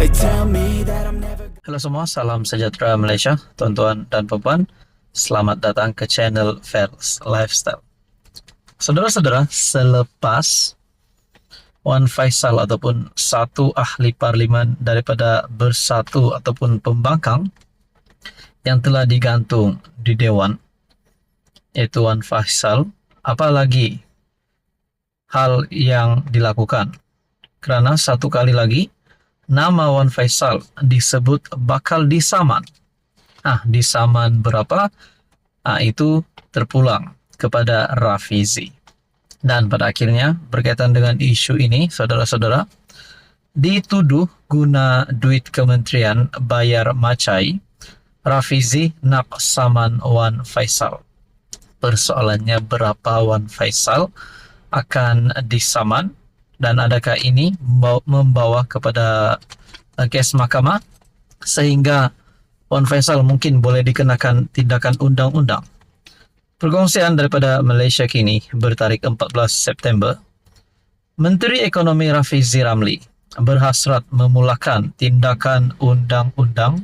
They tell me that I'm never. Halo semua, salam sejahtera Malaysia, tuan-tuan dan puan-puan. Selamat datang ke channel Fairs Lifestyle. Saudara-saudara, selepas Wan Faisal ataupun satu ahli parlimen daripada Bersatu ataupun Pembangkang yang telah digantung di Dewan, yaitu Wan Faisal, apalagi hal yang dilakukan? Kerana satu kali lagi nama Wan Faisal disebut bakal disaman. Disaman berapa? Itu terpulang kepada Rafizi. Dan pada akhirnya berkaitan dengan isu ini, saudara-saudara, dituduh guna duit kementerian bayar macai, Rafizi nak saman Wan Faisal. Persoalannya berapa Wan Faisal akan disaman dan adakah ini membawa kepada kes mahkamah sehingga Wan Faisal mungkin boleh dikenakan tindakan undang-undang. Perkongsian daripada Malaysia Kini bertarikh 14 September, Menteri Ekonomi Rafizi Ramli berhasrat memulakan tindakan undang-undang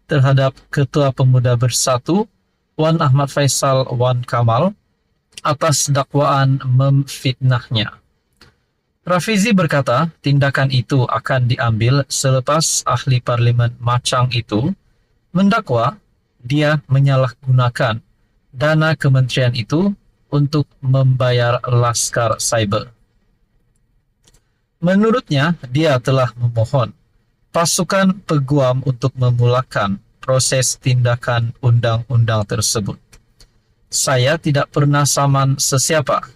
terhadap Ketua Pemuda Bersatu Wan Ahmad Faisal Wan Kamal atas dakwaan memfitnahnya. Rafizi berkata tindakan itu akan diambil selepas ahli parlimen Machang itu mendakwa dia menyalahgunakan dana kementerian itu untuk membayar laskar cyber. Menurutnya, dia telah memohon pasukan peguam untuk memulakan proses tindakan undang-undang tersebut. Saya tidak pernah saman sesiapa,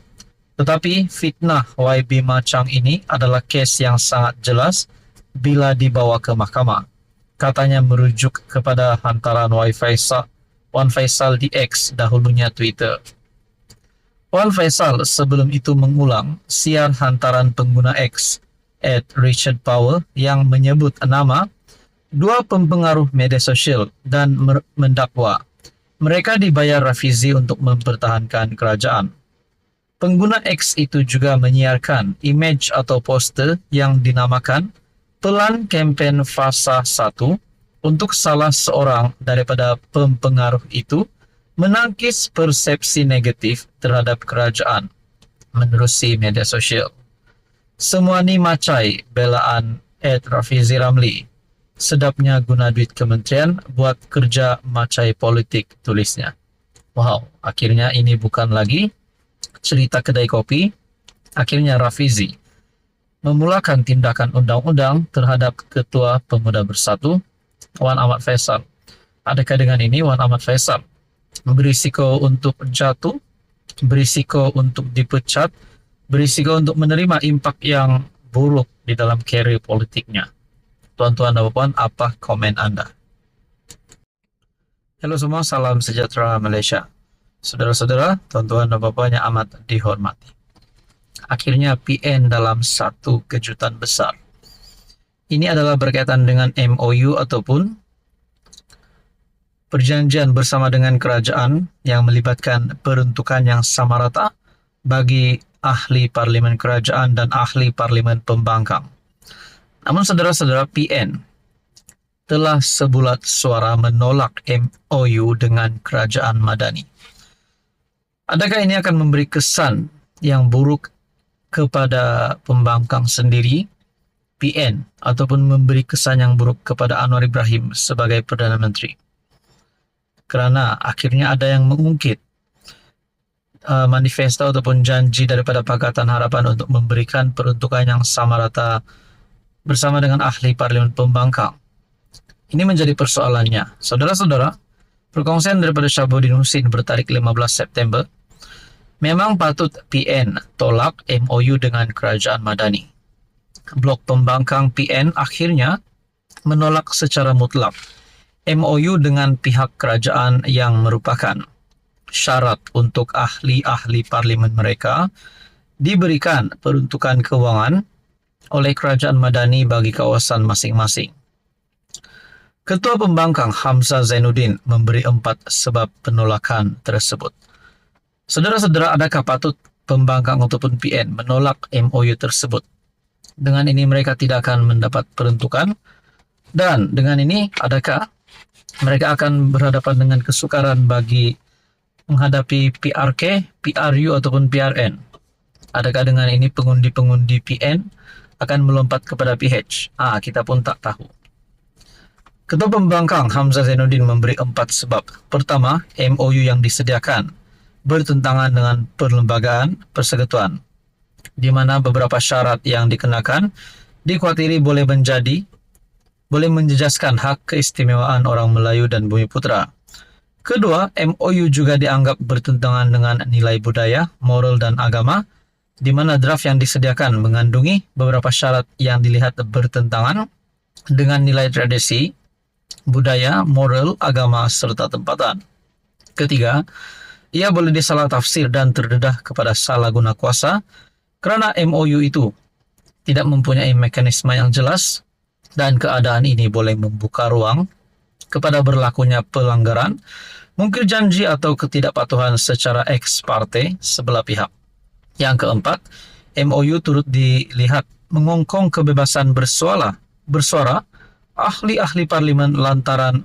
tetapi fitnah YB Machang ini adalah kes yang sangat jelas bila dibawa ke mahkamah. Katanya merujuk kepada hantaran Wan Faisal di X, dahulunya Twitter. Wan Faisal sebelum itu mengulang siar hantaran pengguna X @RichardPower yang menyebut nama dua pempengaruh media sosial dan mendakwa mereka dibayar Rafizi untuk mempertahankan kerajaan. Pengguna X itu juga menyiarkan imej atau poster yang dinamakan Pelan Kempen Fasa 1 untuk salah seorang daripada pempengaruh itu menangkis persepsi negatif terhadap kerajaan menerusi media sosial. Semua ni macai belaan Rafizi Ramli. Sedapnya guna duit kementerian buat kerja macai politik, tulisnya. Wow, akhirnya ini bukan lagi cerita kedai kopi. Akhirnya Rafizi memulakan tindakan undang-undang terhadap Ketua Pemuda Bersatu Wan Ahmad Faisal. Adakah dengan ini Wan Ahmad Faisal berisiko untuk jatuh, berisiko untuk dipecat, berisiko untuk menerima impak yang buruk di dalam karier politiknya? Tuan-tuan dan puan, apa komen Anda? Halo semua, salam sejahtera Malaysia. Saudara-saudara, tuan-tuan dan puan yang amat dihormati. Akhirnya PN dalam satu kejutan besar. Ini adalah berkaitan dengan MOU ataupun perjanjian bersama dengan kerajaan yang melibatkan peruntukan yang sama rata bagi ahli parlimen kerajaan dan ahli parlimen pembangkang. Namun saudara-saudara, PN telah sebulat suara menolak MOU dengan kerajaan Madani. Adakah ini akan memberi kesan yang buruk kepada pembangkang sendiri, PN, ataupun memberi kesan yang buruk kepada Anwar Ibrahim sebagai Perdana Menteri? Kerana akhirnya ada yang mengungkit manifesto ataupun janji daripada Pakatan Harapan untuk memberikan peruntukan yang sama rata bersama dengan ahli parlimen pembangkang. Ini menjadi persoalannya. Saudara-saudara, perkongsian daripada Syabuddin Husin bertarikh 15 September, memang patut PN tolak MOU dengan kerajaan Madani. Blok pembangkang PN akhirnya menolak secara mutlak MOU dengan pihak kerajaan yang merupakan syarat untuk ahli-ahli parlimen mereka diberikan peruntukan kewangan oleh kerajaan Madani bagi kawasan masing-masing. Ketua Pembangkang Hamzah Zainuddin memberi 4 sebab penolakan tersebut. Saudara-saudara, adakah patut Pembangkang ataupun PN menolak MOU tersebut? Dengan ini mereka tidak akan mendapat peruntukan Dan dengan ini, adakah mereka akan berhadapan dengan kesukaran bagi menghadapi PRK, PRU ataupun PRN? Adakah dengan ini pengundi-pengundi PN akan melompat kepada PH? Kita pun tak tahu. Ketua Pembangkang Hamzah Zainuddin memberi 4 sebab. Pertama, MOU yang disediakan bertentangan dengan perlembagaan persekutuan, di mana beberapa syarat yang dikenakan dikhawatiri boleh menjejaskan hak keistimewaan orang Melayu dan Bumiputra. Kedua, MOU juga dianggap bertentangan dengan nilai budaya, moral dan agama, di mana draft yang disediakan mengandungi beberapa syarat yang dilihat bertentangan dengan nilai tradisi, budaya, moral, agama, serta tempatan. Ketiga, ia boleh disalah tafsir dan terdedah kepada salah guna kuasa kerana MOU itu tidak mempunyai mekanisme yang jelas dan keadaan ini boleh membuka ruang kepada berlakunya pelanggaran, mungkir janji atau ketidakpatuhan secara ex parte sebelah pihak. Yang keempat, MOU turut dilihat mengongkong kebebasan bersuara ahli-ahli parlimen lantaran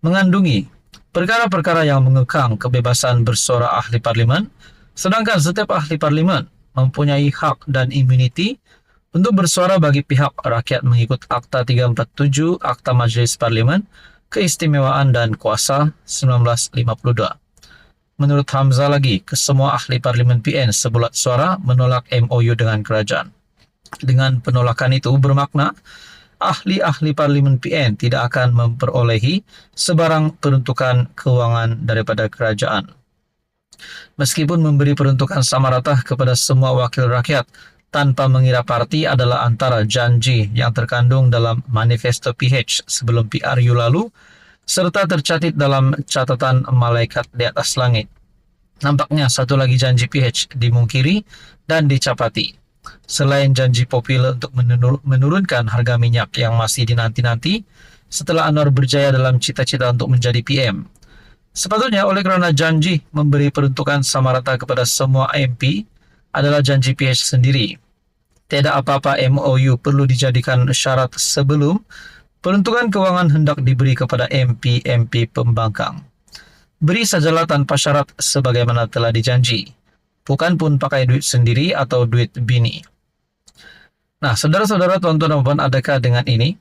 mengandungi perkara-perkara yang mengekang kebebasan bersuara ahli parlimen, sedangkan setiap ahli parlimen mempunyai hak dan imuniti untuk bersuara bagi pihak rakyat mengikut Akta 347 Akta Majlis Parlimen, Keistimewaan dan Kuasa 1952. Menurut Hamzah lagi, kesemua ahli parlimen PN sebulat suara menolak MOU dengan kerajaan. Dengan penolakan itu bermakna ahli-ahli parlimen PN tidak akan memperolehi sebarang peruntukan kewangan daripada kerajaan. Meskipun memberi peruntukan sama rata kepada semua wakil rakyat tanpa mengira parti adalah antara janji yang terkandung dalam manifesto PH sebelum PRU lalu, serta tercatat dalam catatan malaikat di atas langit. Nampaknya satu lagi janji PH dimungkiri dan dicapati. Selain janji popular untuk menurunkan harga minyak yang masih dinanti-nanti setelah Anwar berjaya dalam cita-cita untuk menjadi PM. Sepatutnya oleh kerana janji memberi peruntukan sama rata kepada semua MP adalah janji PH sendiri. Tidak apa-apa MOU perlu dijadikan syarat sebelum peruntukan kewangan hendak diberi kepada MP-MP pembangkang. Beri sajalah tanpa syarat sebagaimana telah dijanji. Bukan pun pakai duit sendiri atau duit bini. Nah, saudara-saudara, tuan-tuan dan puan, adakah dengan ini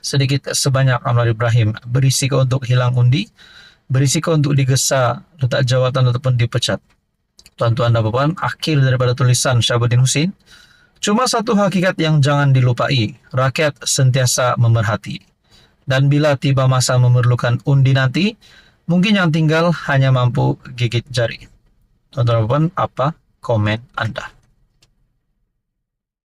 sedikit sebanyak Anwar Ibrahim berisiko untuk hilang undi, berisiko untuk digesa letak jawatan ataupun dipecat? Tuan-tuan dan puan, akhir daripada tulisan Syahabuddin Husin, cuma satu hakikat yang jangan dilupai, rakyat sentiasa memerhati. Dan bila tiba masa memerlukan undi nanti, mungkin yang tinggal hanya mampu gigit jari. Tuan-tuan dan puan, apa komen Anda?